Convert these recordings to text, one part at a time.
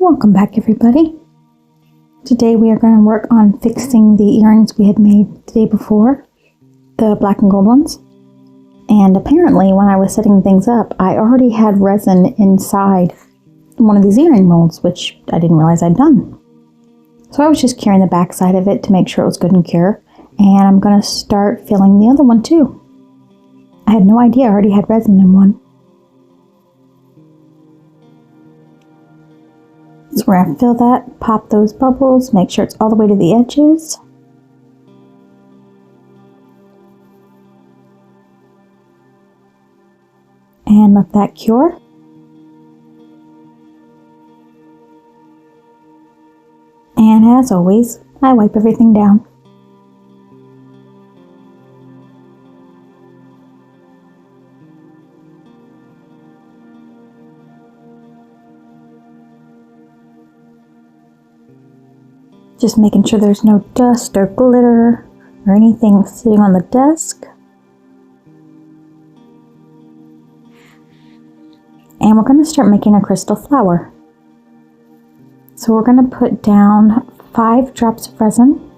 Welcome back, everybody. Today we are going to work on fixing the earrings we had made the day before, the black and gold ones. And apparently when I was setting things up, I already had resin inside one of these earring molds, which I didn't realize I'd done. So I was just curing the back side of it to make sure it was good and cure. And I'm going to start filling the other one too. I had no idea I already had resin in one. So we're going to fill that, pop those bubbles, make sure it's all the way to the edges. And let that cure. And as always, I wipe everything down. Just making sure there's no dust or glitter or anything sitting on the desk. And we're going to start making a crystal flower. So we're going to put down 5 drops of resin.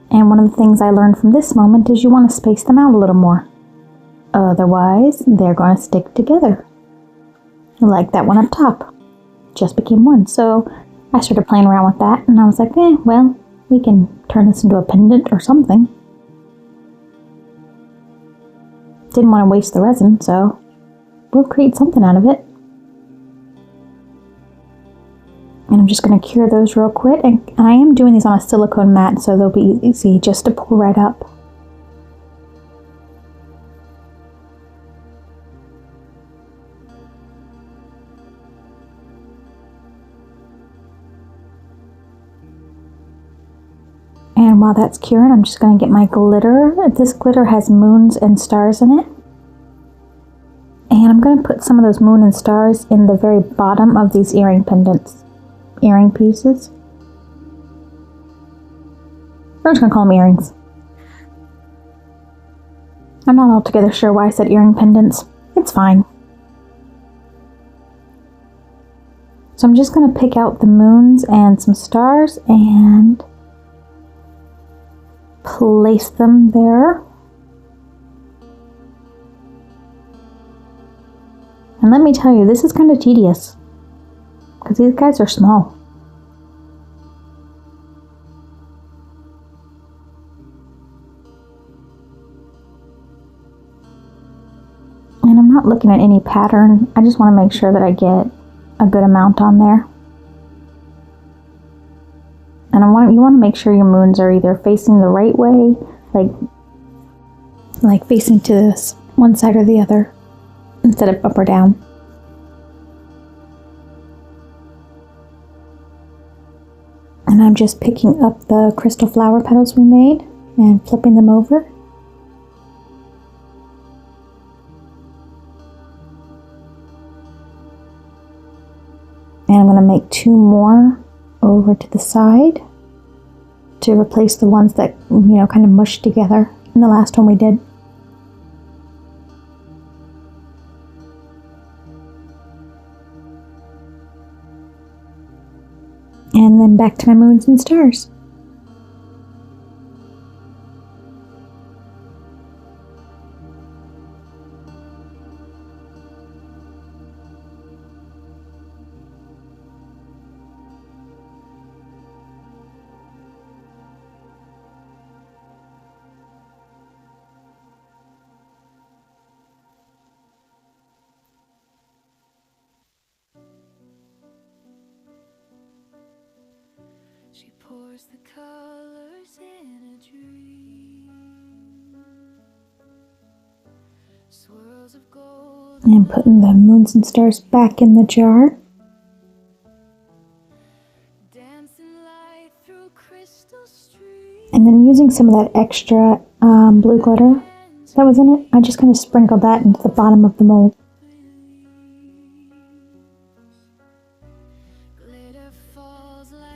And one of the things I learned from this moment is you want to space them out a little more. Otherwise, they're going to stick together. Like that one up top. Just became one. So I started playing around with that and I was like, well, we can turn this into a pendant or something. Didn't want to waste the resin, so we'll create something out of it. And I'm just going to cure those real quick. And I am doing these on a silicone mat, so they'll be easy just to pull right up. And while that's curing, I'm just going to get my glitter. This glitter has moons and stars in it. And I'm going to put some of those moon and stars in the very bottom of these earring pendants. Earring pieces. We're just going to call them earrings. I'm not altogether sure why I said earring pendants. It's fine. So I'm just going to pick out the moons and some stars and place them there. And let me tell you, this is kind of tedious because these guys are small. And I'm not looking at any pattern. I just want to make sure that I get a good amount on there. And you want to make sure your moons are either facing the right way, like facing to this one side or the other, instead of up or down. And I'm just picking up the crystal flower petals we made and flipping them over. And I'm going to make 2 more over to the side to replace the ones that, kind of mushed together in the last one we did. And then back to my moons and stars. She pours the colors in a dream. Swirls of gold. And putting the moons and stars back in the jar. Dancing light through crystal streets. And then using some of that extra blue glitter that was in it, I just kind of sprinkled that into the bottom of the mold.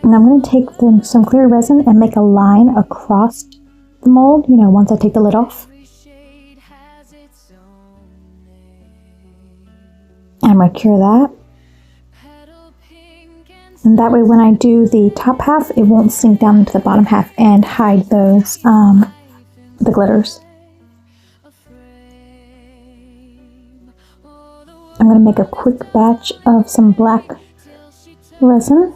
And I'm going to take some clear resin and make a line across the mold, once I take the lid off. And I'm going to cure that. And that way when I do the top half, it won't sink down into the bottom half and hide those, the glitters. I'm going to make a quick batch of some black resin.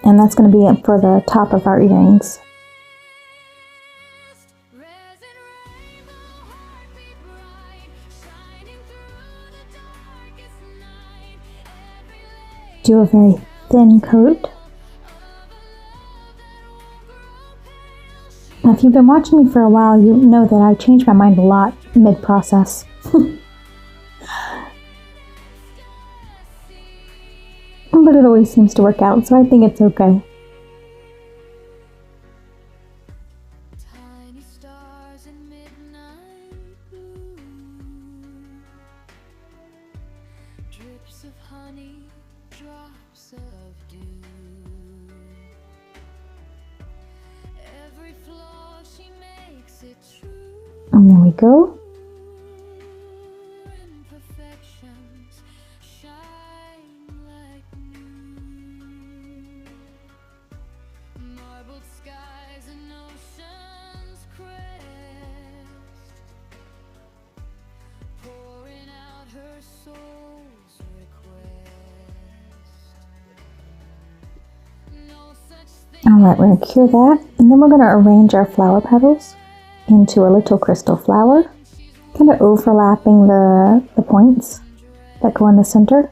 And that's going to be it for the top of our earrings. Do a very thin coat. Now, if you've been watching me for a while, you know that I change my mind a lot mid-process. But it always seems to work out, so I think it's okay. Tiny stars in midnight blue, drips of honey, drops of dew. Every flaw she makes it true. And there we go. Imperfections shine like new. Marbled skies and oceans crest, pouring out her soul's request. No such thing. Alright, we're going to cure that. And then we're going to arrange our flower petals into a little crystal flower, kind of overlapping the points that go in the center.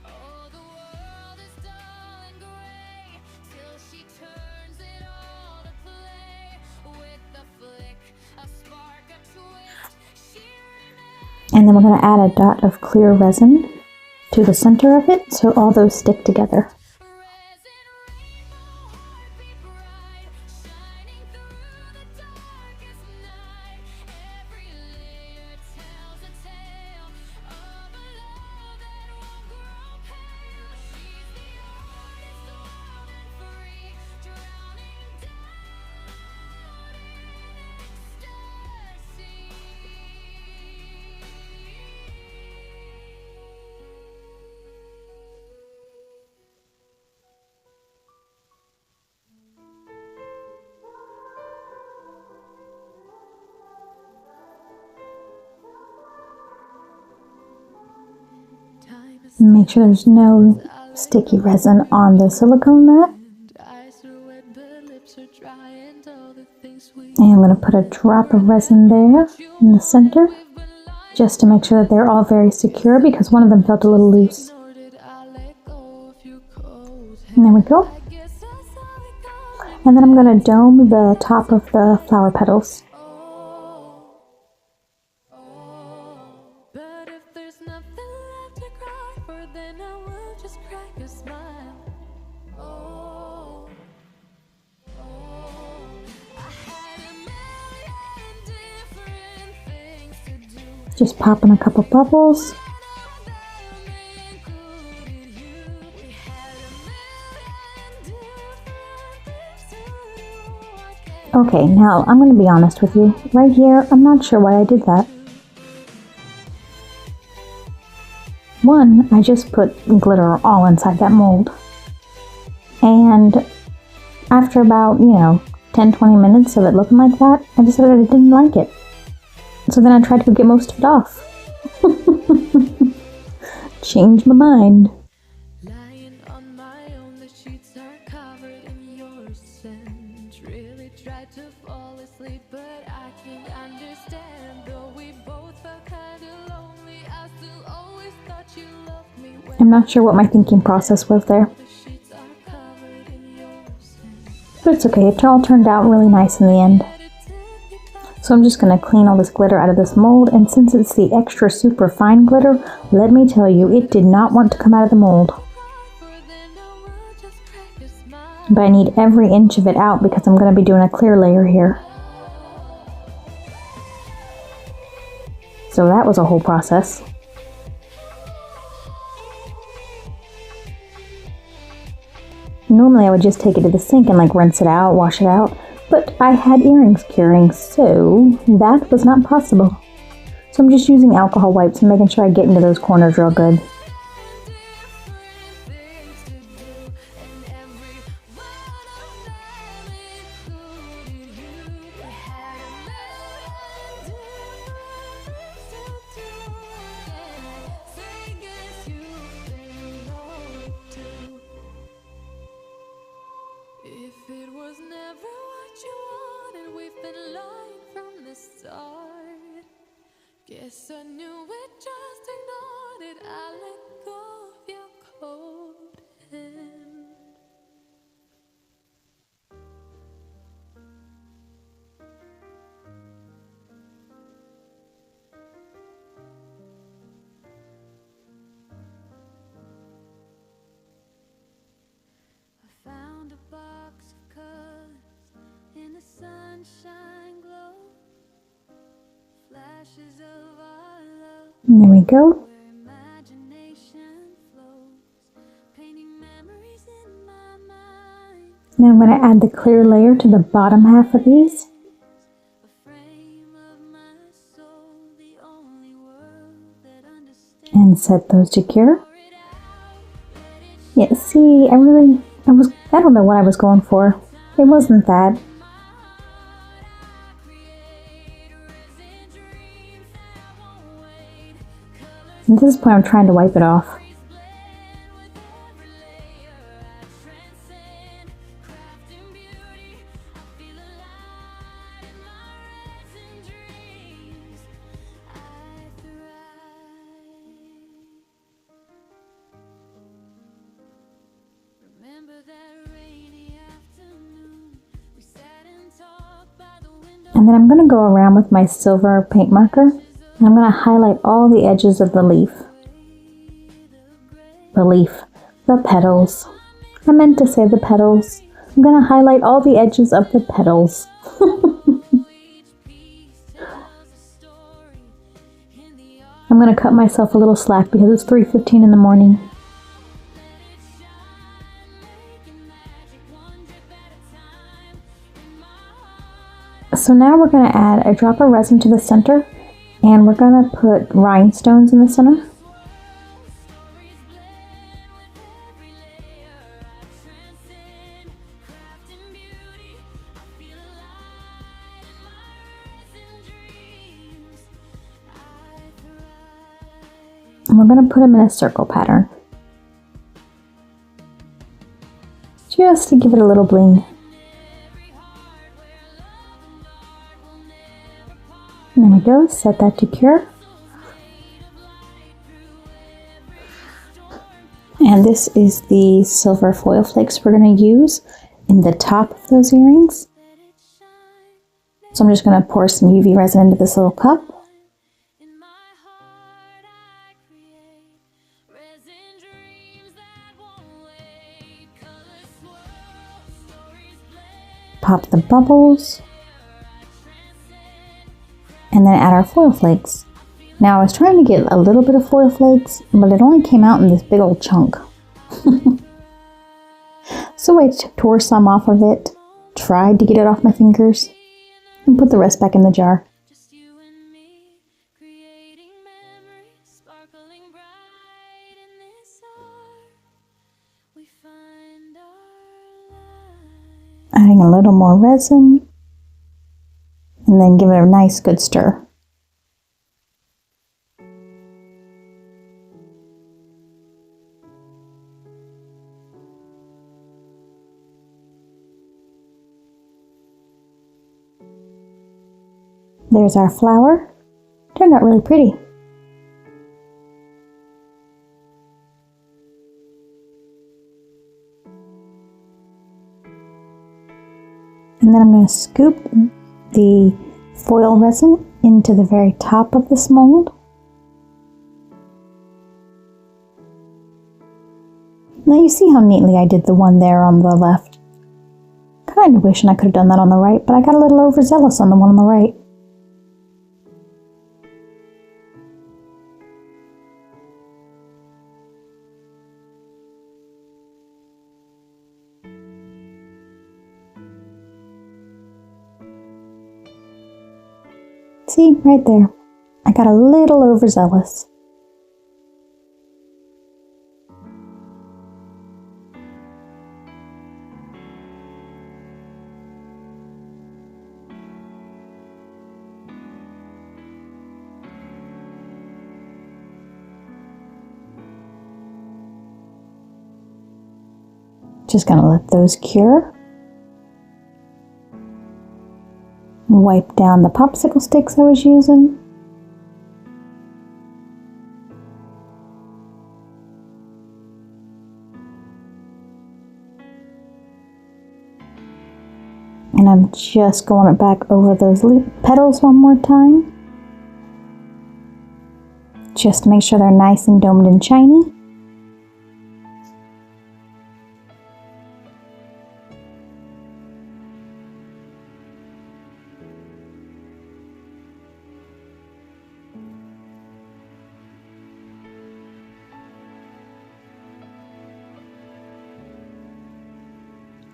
Oh, the world is dull and gray till she turns it all to play. With a flick, a spark, a twist, she remains. And then we're going to add a dot of clear resin to the center of it so all those stick together. Resin, rainbow, heartbeat bright, shining through the darkest night. Every layer tells a tale of a love that won't grow pale. She's the artist, wild and free, drowning down in ecstasy. Time is Make sure there's no sticky resin on the silicone mat. eyes are wet, but lips are dry, and all the things we And I'm going to put a drop of resin there in the center, just to make sure that they're all very secure because one of them felt a little loose. nor did I let go of your cold hand. And there we go. Guess that's how it goes. And then I'm going to dome the top of the flower petals. Oh, oh. But if there's nothing left to cry for, then I will just crack a smile. Oh, oh. I had a million different things to do. Just popping a couple bubbles. Okay, now I'm going to be honest with you. Right here, I'm not sure why I did that. One, I just put glitter all inside that mold. And after about, 10-20 minutes of it looking like that, I decided I didn't like it. So then I tried to get most of it off. Changed my mind. Lying on my own, the sheets are covered in your scent. Really tried to fall asleep, but I can't understand. Though we both felt kinda lonely, I still always thought you loved me. When I'm not sure what my thinking process was there. the sheets are covered in your scent. But it's okay, it all turned out really nice in the end. So I'm just going to clean all this glitter out of this mold, and since it's the extra super fine glitter, let me tell you, it did not want to come out of the mold. But I need every inch of it out because I'm going to be doing a clear layer here. So that was a whole process. Normally I would just take it to the sink and rinse it out, wash it out. But I had earrings curing, so that was not possible. So I'm just using alcohol wipes and making sure I get into those corners real good. If it was never what you wanted, we've been lying from the start. Guess I knew it, just ignored it. I let go of your cold hand. I found a box of colors in the sunshine glow. Flashes of our love. And there we go. Where imagination flows, painting memories in my mind. Now I'm going to add the clear layer to the bottom half of these. A frame of my soul, the only world that understands. And set those to cure. Pour it out, let it Yeah, see, I don't know what I was going for. It wasn't that. At this point, I'm trying to wipe it off. And then I'm going to go around with my silver paint marker, and I'm going to highlight all the edges of the leaf. The petals. I meant to say the petals. I'm going to highlight all the edges of the petals. I'm going to cut myself a little slack because it's 3:15 in the morning. So now we're going to add a drop of resin to the center, and we're going to put rhinestones in the center. And we're going to put them in a circle pattern, just to give it a little bling. And there we go, set that to cure. And this is the silver foil flakes we're going to use in the top of those earrings. So I'm just going to pour some UV resin into this little cup. Pop the bubbles. And then add our foil flakes. Now I was trying to get a little bit of foil flakes, but it only came out in this big old chunk. So I tore some off of it, tried to get it off my fingers, and put the rest back in the jar. Just you and me, creating memories, sparkling bright in this art. We find our light. Adding a little more resin, and then give it a nice good stir. There's our flower. Turned out really pretty. And then I'm going to scoop the foil resin into the very top of this mold. Now you see how neatly I did the one there on the left. Kind of wishing I could have done that on the right, but I got a little overzealous on the one on the right. See, right there. I I got a little overzealous. Just gonna let those cure. Wipe down the popsicle sticks I was using. And I'm just going back over those petals one more time. Just to make sure they're nice and domed and shiny.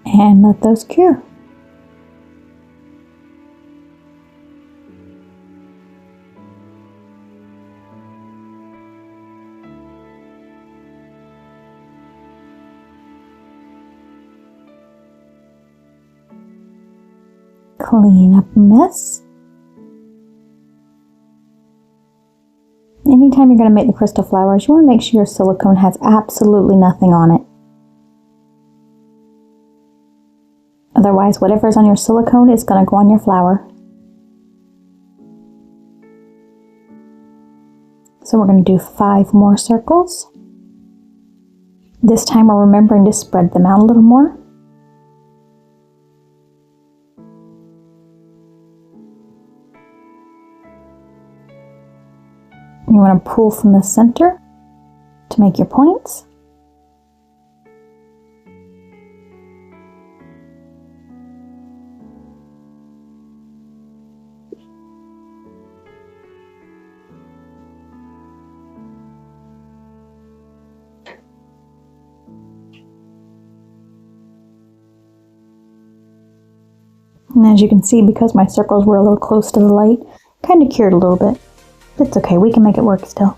And let those cure. Clean up a mess. Anytime you're going to make the crystal flowers, you want to make sure your silicone has absolutely nothing on it. Otherwise, whatever's on your silicone is going to go on your flower. So we're going to do 5 more circles. This time we're remembering to spread them out a little more. You want to pull from the center to make your points. And as you can see, because my circles were a little close to the light, kind of cured a little bit. It's okay, we can make it work still.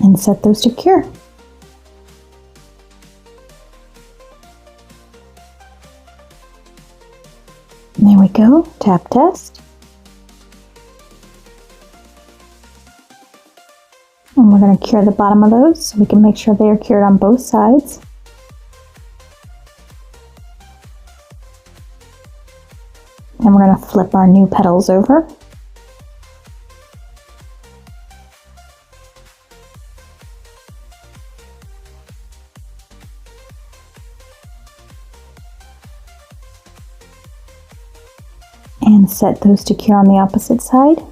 And set those to cure. There we go, tap test. And we're going to cure the bottom of those so we can make sure they are cured on both sides. And we're going to flip our new petals over. And set those to cure on the opposite side.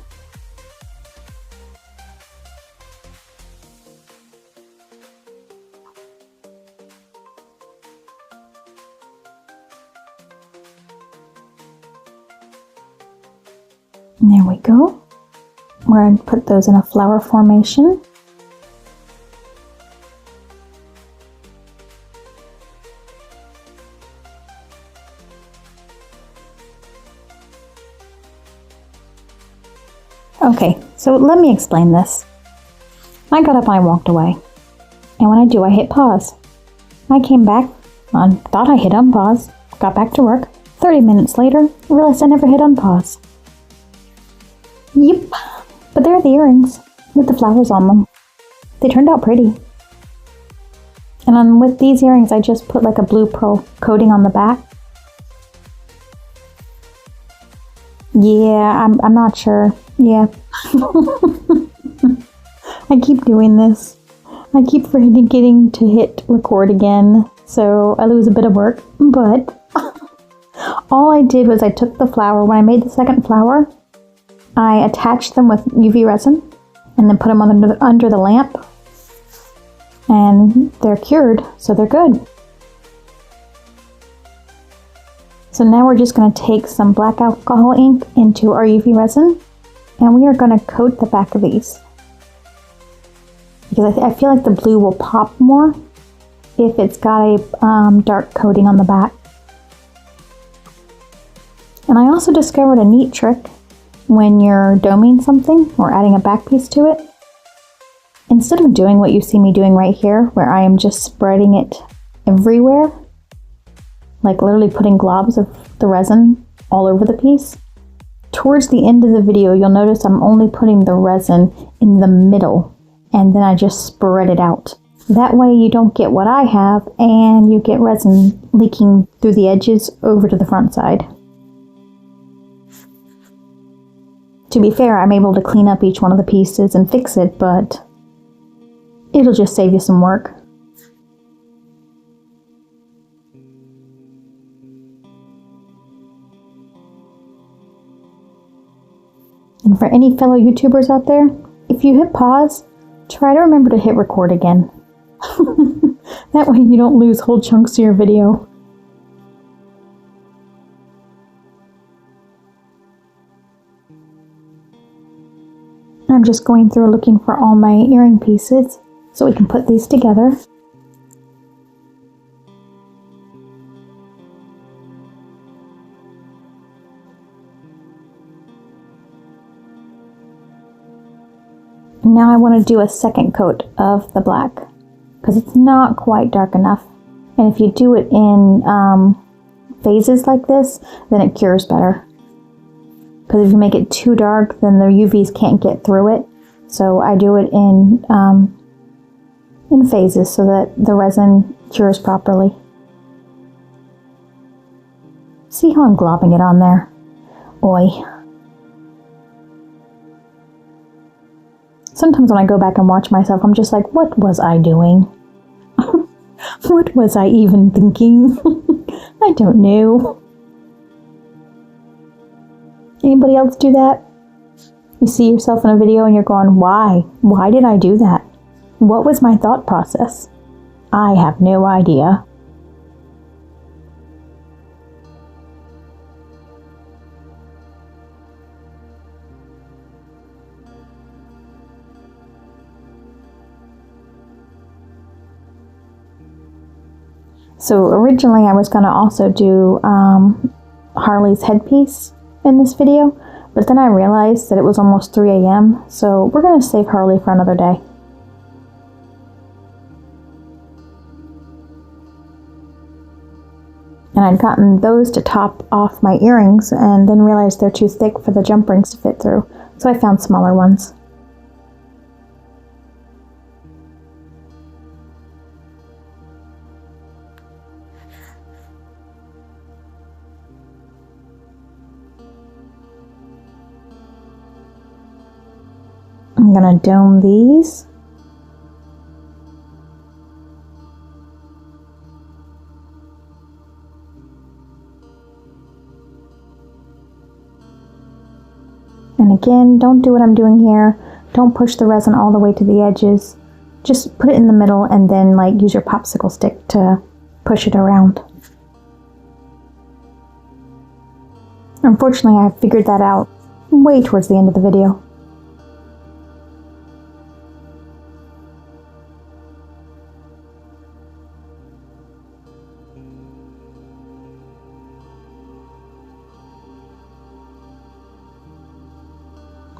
And there we go. We're going to put those in a flower formation. Okay, so let me explain this. I got up and I walked away. And when I do, I hit pause. I came back, thought I hit unpause, got back to work. 30 minutes later, realized I never hit unpause. Yep, but they're the earrings with the flowers on them. They turned out pretty. And with these earrings, I just put like a blue pearl coating on the back. Yeah, I'm not sure. Yeah. I keep doing this. I keep forgetting to hit record again, so I lose a bit of work. But all I did was I took the flower, when I made the second flower, I attached them with UV resin and then put them under the lamp, and they're cured, so they're good. So now we're just going to take some black alcohol ink into our UV resin, and we are going to coat the back of these. because I feel like the blue will pop more if it's got a dark coating on the back. And I also discovered a neat trick when you're doming something or adding a back piece to it. Instead of doing what you see me doing right here, where I am just spreading it everywhere, like literally putting globs of the resin all over the piece, towards the end of the video, you'll notice I'm only putting the resin in the middle, and then I just spread it out. That way you don't get what I have, and you get resin leaking through the edges over to the front side. To be fair, I'm able to clean up each one of the pieces and fix it, but it'll just save you some work. And for any fellow YouTubers out there, if you hit pause, try to remember to hit record again. That way you don't lose whole chunks of your video. I'm just going through looking for all my earring pieces so we can put these together. Now I want to do a second coat of the black because it's not quite dark enough. And if you do it in phases like this, then it cures better. Because if you make it too dark, then the UVs can't get through it. So I do it in phases so that the resin cures properly. See how I'm globbing it on there? Oi. Sometimes when I go back and watch myself, I'm just like, what was I doing? What was I even thinking? I don't know. Anybody else do that? You see yourself in a video and you're going, why? Why did I do that? What was my thought process? I have no idea. So originally I was going to also do Harley's headpiece in this video, but then I realized that it was almost 3 a.m. so we're going to save Harley for another day. And I'd gotten those to top off my earrings and then realized they're too thick for the jump rings to fit through, so I found smaller ones. I'm gonna dome these. And again, don't do what I'm doing here. Don't push the resin all the way to the edges. Just put it in the middle and then like use your popsicle stick to push it around. Unfortunately, I figured that out way towards the end of the video.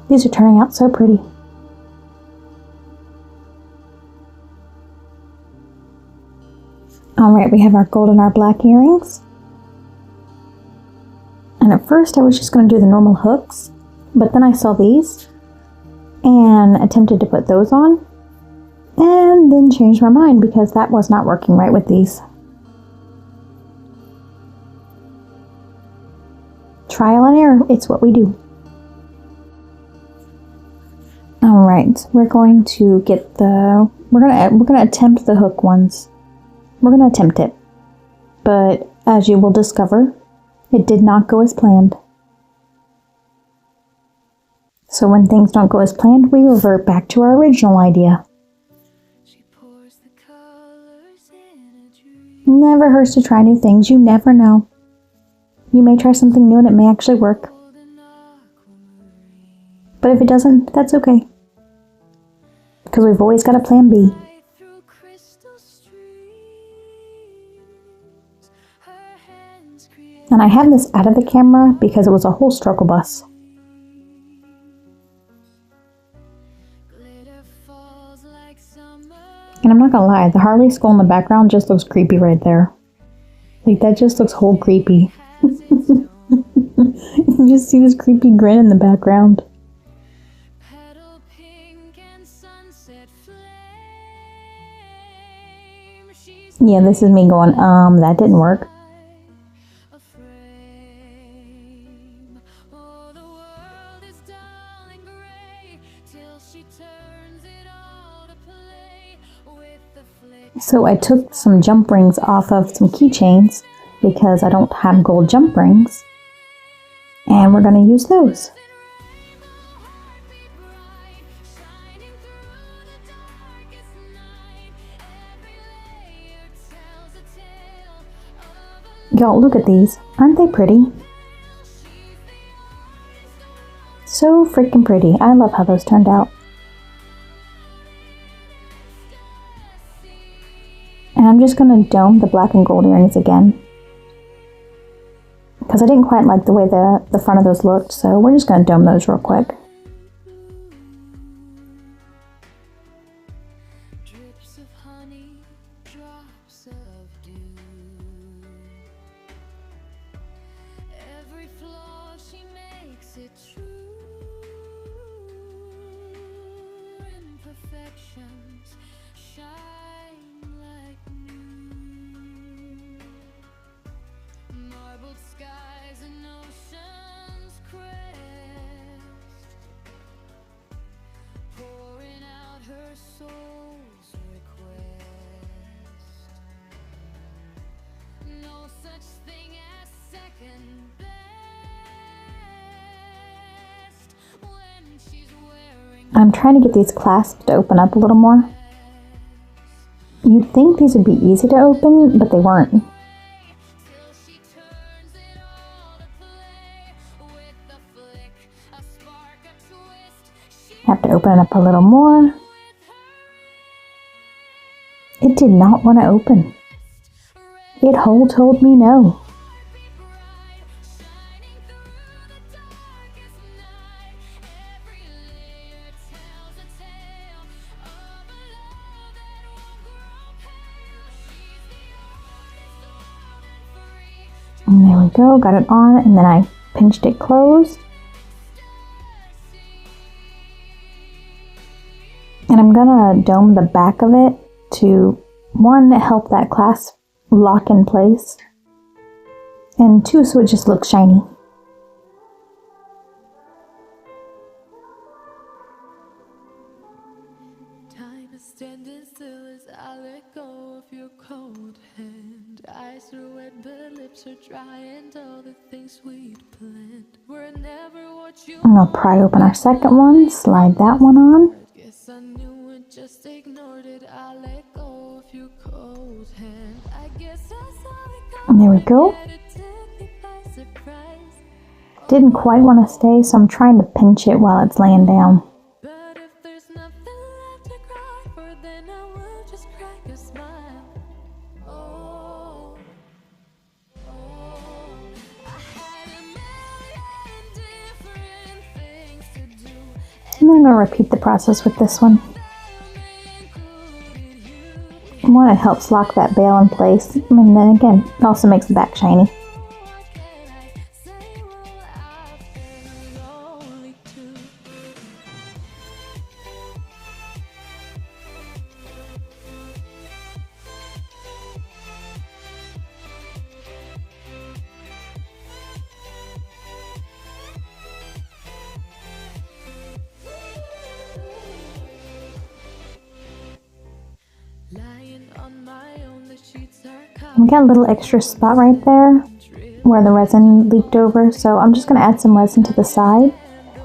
These are turning out so pretty. Alright, we have our gold and our black earrings. And at first I was just going to do the normal hooks, but then I saw these and attempted to put those on and then changed my mind because that was not working right with these. Trial and error, it's what we do. Alright, we're going to get the, we're gonna attempt the hook ones. We're gonna attempt it. But as you will discover, it did not go as planned. So when things don't go as planned, we revert back to our original idea. Never hurts to try new things, you never know. You may try something new and it may actually work. But if it doesn't, that's okay. because we've always got a plan B. through crystal streams, her hands create And I have this out of the camera because it was a whole struggle bus. glitter falls like summer. And I'm not gonna lie, the Harley skull in the background just looks creepy right there. Like, that just looks whole creepy. Has its own You just see this creepy grin in the background. petal pink and sunset flame. She's Yeah, this is me going, that didn't work. a frame. Oh, the world is dull and gray till she turns it all to play with the flick. So I took some jump rings off of some keychains because I don't have gold jump rings. And we're gonna use those. Y'all, look at these. Aren't they pretty? So freaking pretty. I love how those turned out. And I'm just gonna dome the black and gold earrings again, because I didn't quite like the way the front of those looked, so we're just gonna dome those real quick. Drips of honey, drops of dew. Every flaw she makes it true. Imperfections shine like new. Marbled skies and oceans crest, pouring out her soul's request. No such thing as second best when she's wearing I'm trying to get these clasps to open up a little more. You'd think these would be easy to open, but they weren't. till she turns it all to play with a flick, a spark, a twist. She Have to open it up a little more. It did not want to open. It whole told me no. shining through the darkest night. Every layer tells a tale of a love that won't grow pale. She's the artist, wild and free. And there we go, got it on, and then I pinched it closed. And I'm gonna dome the back of it to, one, help that clasp lock in place, and two, so it just looks shiny. Time is standing still as I let go of your cold hand. Eyes are wet, but lips are dry, and all the things we'd planned were never what you I'm gonna pry open our second one, slide that one on. Guess I knew it, just ignored it. I let go of your cold hand. I guess I saw it And there we coming, go. yet it took me by surprise. Didn't quite want to stay, so I'm trying to pinch it while it's laying down. But if there's nothing left to cry for, then I will just crack a smile. Oh, I had a million different things to do, And then I'm gonna repeat the process with this one. them included you. One, it helps lock that bail in place, and then again, it also makes the back shiny. What can I say? Well, I've been lonely too. Lying on my own, the sheets are We got a little extra spot right there where the resin leaked over, so I'm just gonna add some resin to the side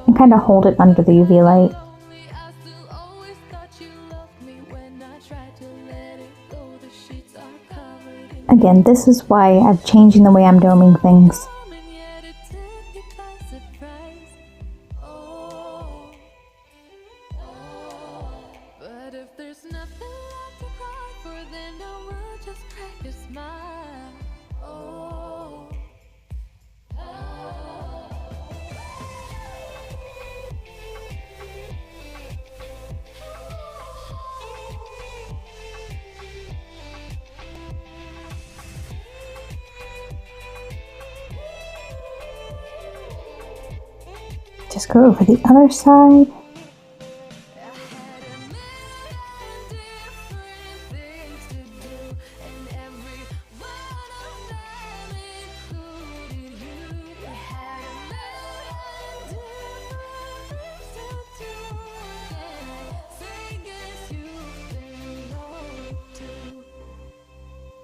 and kind of hold it under the UV light. lonely. I still always thought you loved me when I tried to let it go. The sheets are covered in Again, this is why I'm changing the way I'm doming things. foam, and yet it took me by surprise. Oh, but just crack a smile. Oh, Just go over the other side.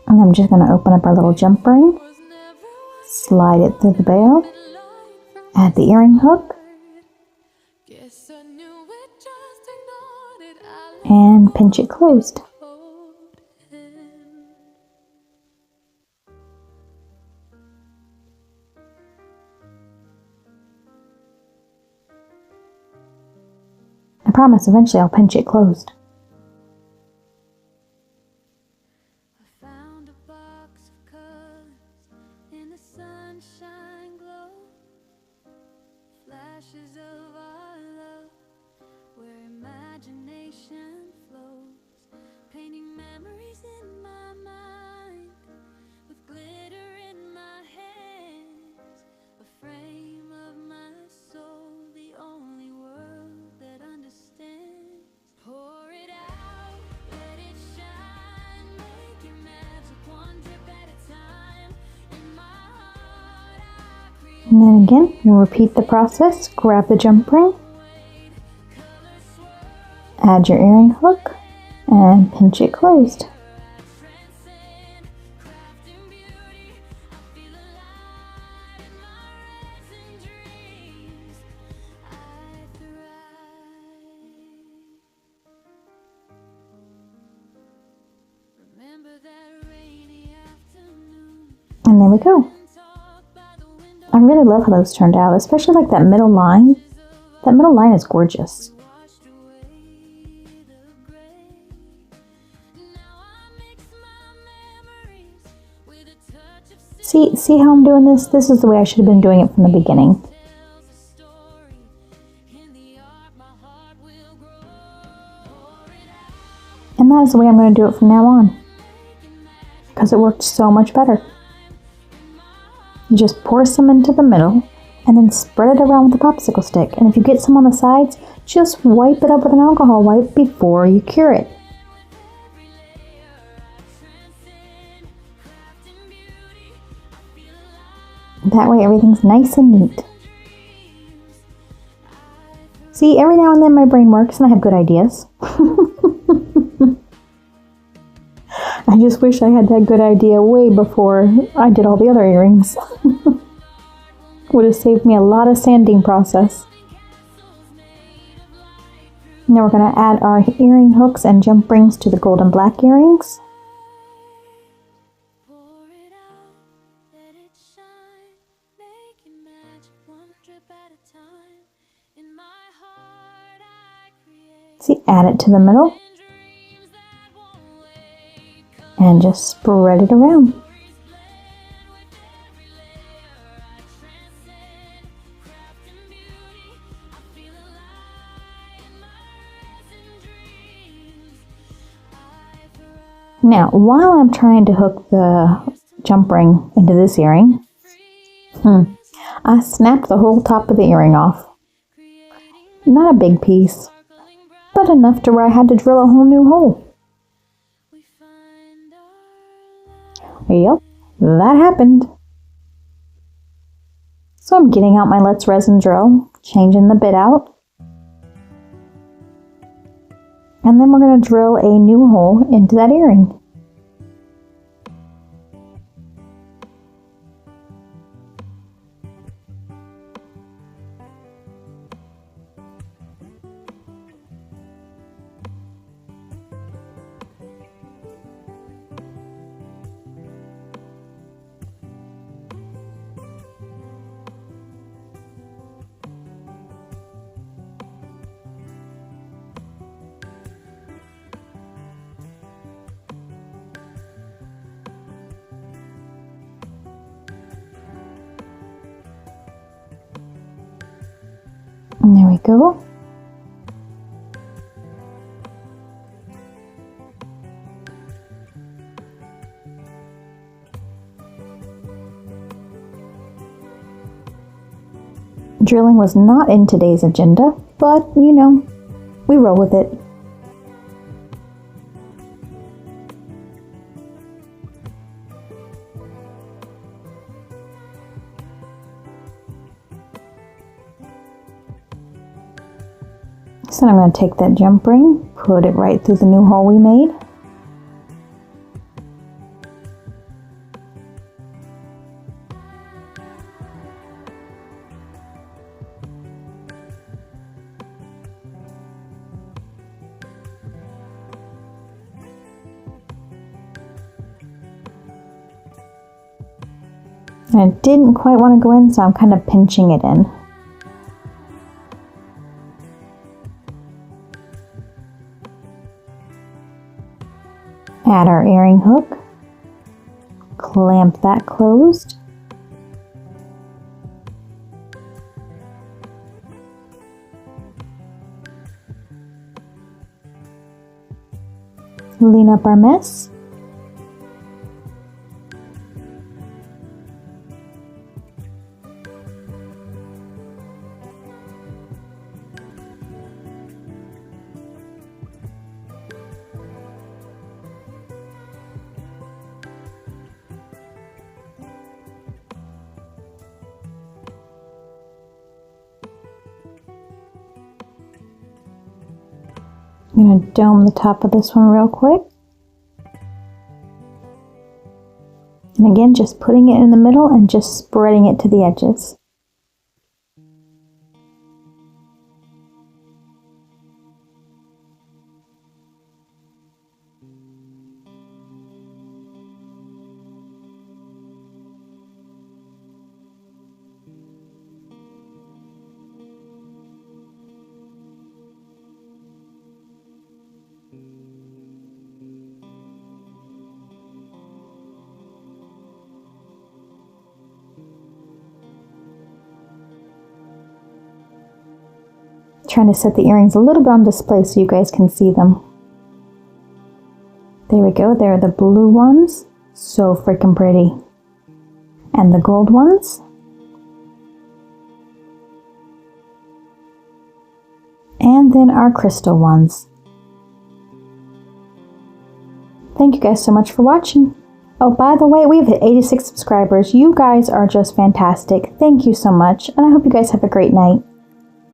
And I'm just going to open up our little jump ring, slide it through the bail, add the earring hook, and pinch it closed. I promise eventually I'll pinch it closed. And then again, we'll repeat the process. Grab the jump ring, add your earring hook, and pinch it closed. And there we go. I really love how those turned out, especially like that middle line. That middle line is gorgeous. See how I'm doing this? This is the way I should have been doing it from the beginning. And that is the way I'm going to do it from now on, because it worked so much better. You just pour some into the middle and then spread it around with a popsicle stick. And if you get some on the sides, just wipe it up with an alcohol wipe before you cure it. That way everything's nice and neat. See, every now and then my brain works and I have good ideas. I just wish I had that good idea way before I did all the other earrings. Would have saved me a lot of sanding process. Now we're going to add our earring hooks and jump rings to the gold and black earrings. See, add it to the middle. And just spread it around. Now, while I'm trying to hook the jump ring into this earring, I snapped the whole top of the earring off. Not a big piece, but enough to where I had to drill a whole new hole. Yep, that happened. So I'm getting out my Let's resin drill, changing the bit out. And then we're going to drill a new hole into that earring. There we go. Drilling was not in today's agenda, but you know, we roll with it. So I'm going to take that jump ring, put it right through the new hole we made. And it didn't quite want to go in, so I'm kind of pinching it in. Add our earring hook, clamp that closed. Lean up our mess. I'm going to dome the top of this one real quick. And again, just putting it in the middle and just spreading it to the edges. Trying to set the earrings a little bit on display so you guys can see them. There we go, there are the blue ones. So freaking pretty. And the gold ones. And then our crystal ones. Thank you guys so much for watching. Oh, by the way, we've hit 86 subscribers. You guys are just fantastic. Thank you so much, and I hope you guys have a great night.